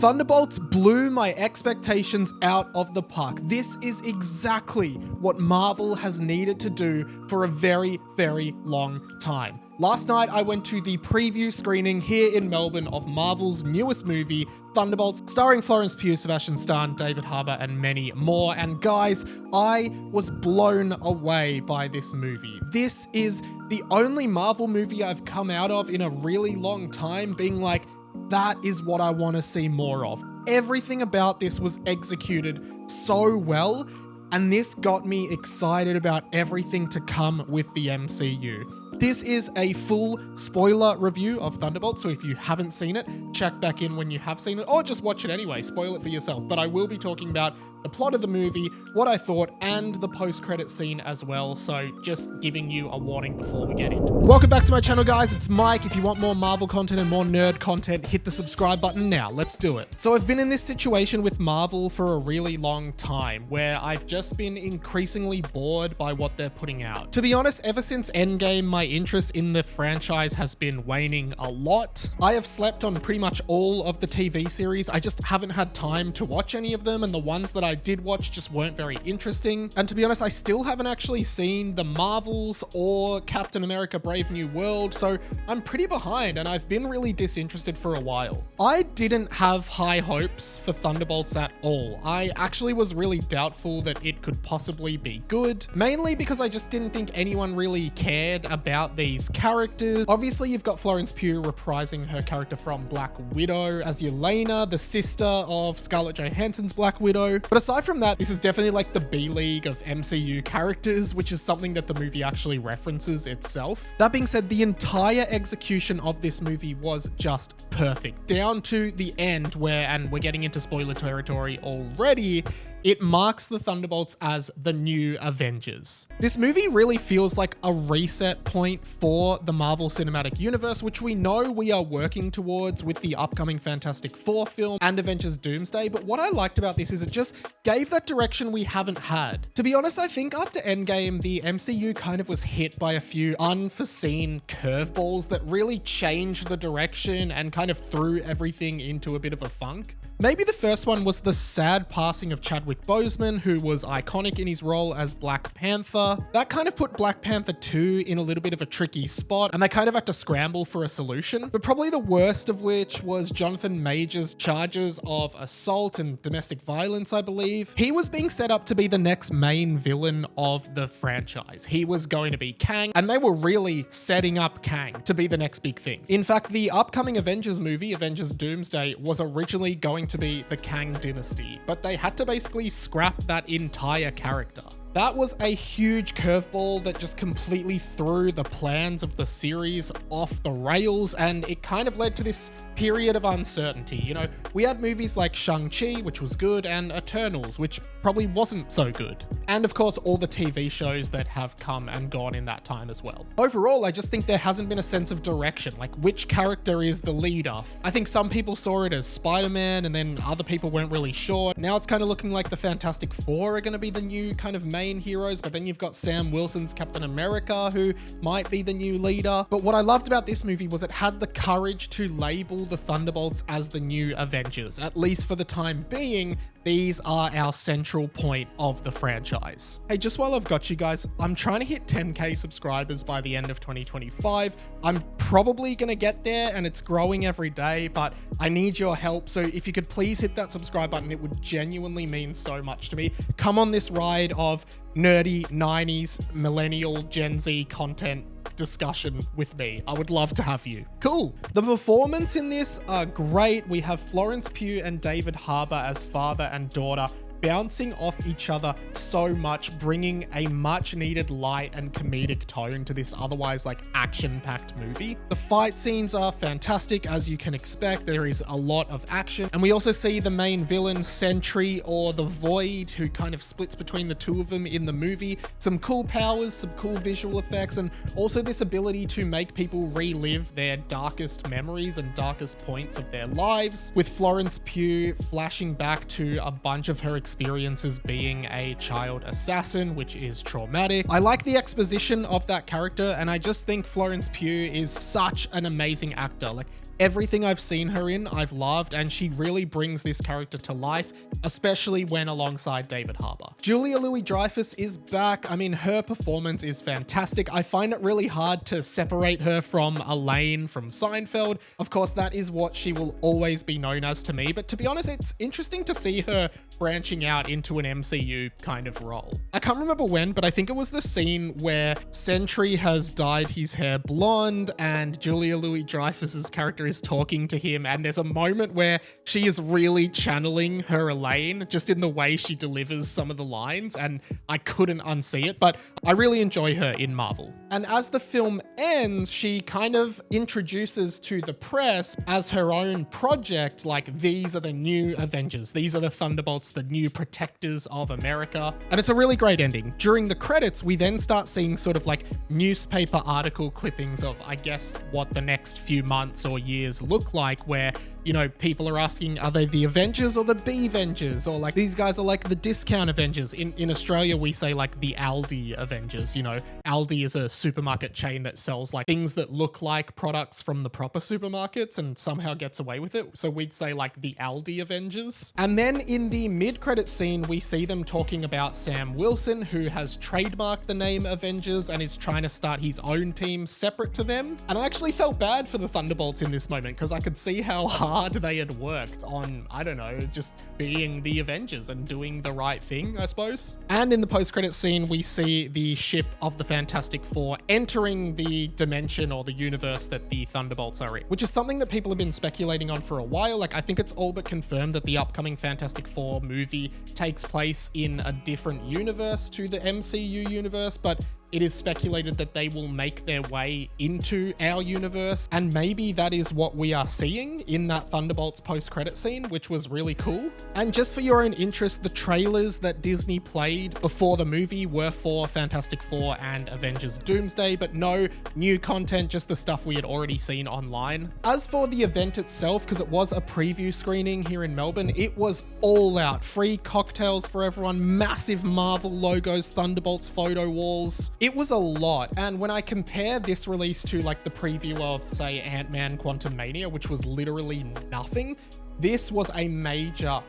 Thunderbolts blew my expectations out of the park. This is exactly what Marvel has needed to do for a very, very long time. Last night, I went to the preview screening here in Melbourne of Marvel's newest movie, Thunderbolts, starring Florence, Pugh, Sebastian Stan, David Harbour, and many more. And guys, I was blown away by this movie. This is the only Marvel movie I've come out of in a really long time being like, that is what I want to see more of. Everything about this was executed so well, and this got me excited about everything to come with the MCU. This is a full spoiler review of Thunderbolts, so if you haven't seen it, check back in when you have seen it, or just watch it anyway, spoil it for yourself. But I will be talking about the plot of the movie, what I thought, and the post-credit scene as well, so just giving you a warning before we get into it. Welcome back to my channel, guys. It's Mike. If you want more Marvel content and more nerd content, hit the subscribe button now. Let's do it. So I've been in this situation with Marvel for a really long time, where I've just been increasingly bored by what they're putting out. To be honest, ever since Endgame, my interest in the franchise has been waning a lot. I have slept on pretty much all of the TV series. I just haven't had time to watch any of them, and the ones that I did watch just weren't very interesting. And to be honest, I still haven't actually seen the Marvels or Captain America Brave New World, so I'm pretty behind, and I've been really disinterested for a while. I didn't have high hopes for Thunderbolts at all. I actually was really doubtful that it could possibly be good, mainly because I just didn't think anyone really cared about these characters. Obviously, you've got Florence Pugh reprising her character from Black Widow as Yelena, the sister of Scarlett Johansson's Black Widow. But aside from that, this is definitely like the B-League of MCU characters, which is something that the movie actually references itself. That being said, the entire execution of this movie was just perfect, down to the end where, and we're getting into spoiler territory already, it marks the Thunderbolts as the new Avengers. This movie really feels like a reset point for the Marvel Cinematic Universe, which we know we are working towards with the upcoming Fantastic Four film and Avengers Doomsday. But what I liked about this is it just gave that direction we haven't had. To be honest, I think after Endgame, the MCU kind of was hit by a few unforeseen curveballs that really changed the direction and kind of threw everything into a bit of a funk. Maybe the first one was the sad passing of Chadwick Boseman, who was iconic in his role as Black Panther. That kind of put Black Panther 2 in a little bit of a tricky spot, and they kind of had to scramble for a solution. But probably the worst of which was Jonathan Majors' charges of assault and domestic violence, I believe. He was being set up to be the next main villain of the franchise. He was going to be Kang, and they were really setting up Kang to be the next big thing. In fact, the upcoming Avengers movie, Avengers Doomsday, was originally going to be the Kang dynasty, but they had to basically scrap that entire character. That was a huge curveball that just completely threw the plans of the series off the rails, and it kind of led to this period of uncertainty. You know, we had movies like Shang-Chi, which was good, and Eternals, which probably wasn't so good. And of course, all the TV shows that have come and gone in that time as well. Overall, I just think there hasn't been a sense of direction, like which character is the leader. I think some people saw it as Spider-Man, and then other people weren't really sure. Now it's kind of looking like the Fantastic Four are going to be the new kind of main heroes, but then you've got Sam Wilson's Captain America, who might be the new leader. But what I loved about this movie was it had the courage to label the Thunderbolts as the new Avengers. At least for the time being, these are our central point of the franchise. Hey, just while I've got you guys, I'm trying to hit 10K subscribers by the end of 2025. I'm probably gonna get there, and it's growing every day, but I need your help. So if you could please hit that subscribe button, it would genuinely mean so much to me. Come on this ride of nerdy 90s millennial Gen Z content discussion with me. I would love to have you. Cool. The performance in this are great. We have Florence Pugh and David Harbour as father and daughter, bouncing off each other so much, bringing a much needed light and comedic tone to this otherwise like action-packed movie. The fight scenes are fantastic, as you can expect. There is a lot of action, and we also see the main villain, Sentry, or the Void, who kind of splits between the two of them in the movie. Some cool powers, some cool visual effects, and also this ability to make people relive their darkest memories and darkest points of their lives, with Florence Pugh flashing back to a bunch of her experiences being a child assassin, which is traumatic. I like the exposition of that character, and I just think Florence Pugh is such an amazing actor. Like, Everything I've seen her in, I've loved, and she really brings this character to life, especially when alongside David Harbour. Julia Louis-Dreyfus is back. I mean, her performance is fantastic. I find it really hard to separate her from Elaine from Seinfeld. Of course, that is what she will always be known as to me, but to be honest, it's interesting to see her branching out into an MCU kind of role. I can't remember when, but I think it was the scene where Sentry has dyed his hair blonde and Julia Louis-Dreyfus's character is talking to him, and there's a moment where she is really channeling her Elaine just in the way she delivers some of the lines, and I couldn't unsee it, but I really enjoy her in Marvel. And as the film ends, she kind of introduces to the press as her own project, like, these are the new Avengers, these are the Thunderbolts, the new protectors of America. And it's a really great ending. During the credits, we then start seeing sort of like newspaper article clippings of, I guess, what the next few months or years look like, where, you know, people are asking, are they the Avengers or the B-Vengers? Or like, these guys are like the discount Avengers. In Australia, we say like the Aldi Avengers, you know. Aldi is a supermarket chain that sells like things that look like products from the proper supermarkets and somehow gets away with it. So we'd say like the Aldi Avengers. And then in the mid-credit scene, we see them talking about Sam Wilson, who has trademarked the name Avengers and is trying to start his own team separate to them. And I actually felt bad for the Thunderbolts in this moment because I could see how hard they had worked on, I don't know, just being the Avengers and doing the right thing, I suppose. And in the post-credit scene, we see the ship of the Fantastic Four entering the dimension or the universe that the Thunderbolts are in, which is something that people have been speculating on for a while. Like, I think it's all but confirmed that the upcoming Fantastic Four movie takes place in a different universe to the MCU universe, but it is speculated that they will make their way into our universe, and maybe that is what we are seeing in that Thunderbolts post-credit scene, which was really cool. And just for your own interest, the trailers that Disney played before the movie were for Fantastic Four and Avengers Doomsday, but no new content, just the stuff we had already seen online. As for the event itself, because it was a preview screening here in Melbourne, it was all out. Free cocktails for everyone, massive Marvel logos, Thunderbolts photo walls. It was a lot, and when I compare this release to like the preview of, say, Ant-Man Quantumania, which was literally nothing, this was a major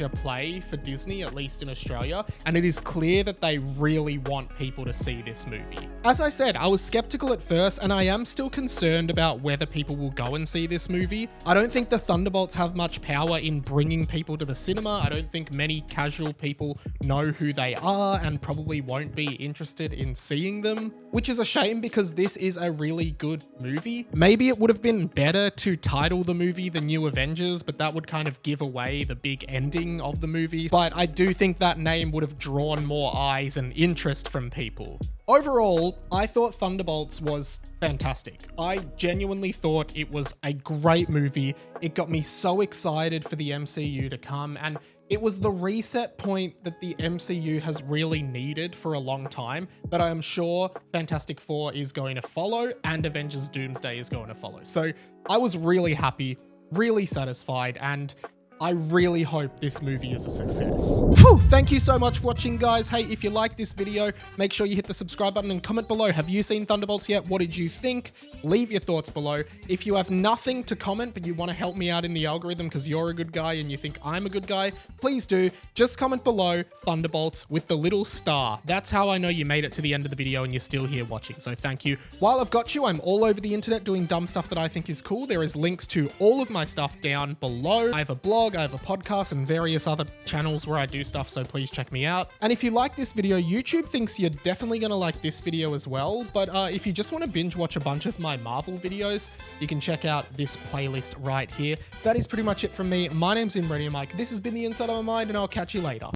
play for Disney, at least in Australia, and it is clear that they really want people to see this movie. As I said, I was skeptical at first, and I am still concerned about whether people will go and see this movie. I don't think the Thunderbolts have much power in bringing people to the cinema. I don't think many casual people know who they are and probably won't be interested in seeing them, which is a shame because this is a really good movie. Maybe it would have been better to title the movie The New Avengers, but that would kind of give away the big ending of the movie. But I do think that name would have drawn more eyes and interest from people. Overall, I thought Thunderbolts was fantastic. I genuinely thought it was a great movie. It got me so excited for the MCU to come, and it was the reset point that the MCU has really needed for a long time that I am sure Fantastic Four is going to follow and Avengers Doomsday is going to follow. So I was really happy, really satisfied, and I really hope this movie is a success. Whew, thank you so much for watching, guys. Hey, if you like this video, make sure you hit the subscribe button and comment below. Have you seen Thunderbolts yet? What did you think? Leave your thoughts below. If you have nothing to comment, but you want to help me out in the algorithm because you're a good guy and you think I'm a good guy, please do. Just comment below Thunderbolts with the little star. That's how I know you made it to the end of the video and you're still here watching. So thank you. While I've got you, I'm all over the internet doing dumb stuff that I think is cool. There is links to all of my stuff down below. I have a blog, I have a podcast, and various other channels where I do stuff, so please check me out. And if you like this video, YouTube thinks you're definitely gonna like this video as well, but if you just want to binge watch a bunch of my Marvel videos, you can check out this playlist right here. That is pretty much it from me. My name's Mike. This has been The Inside of My Mind, and I'll catch you later.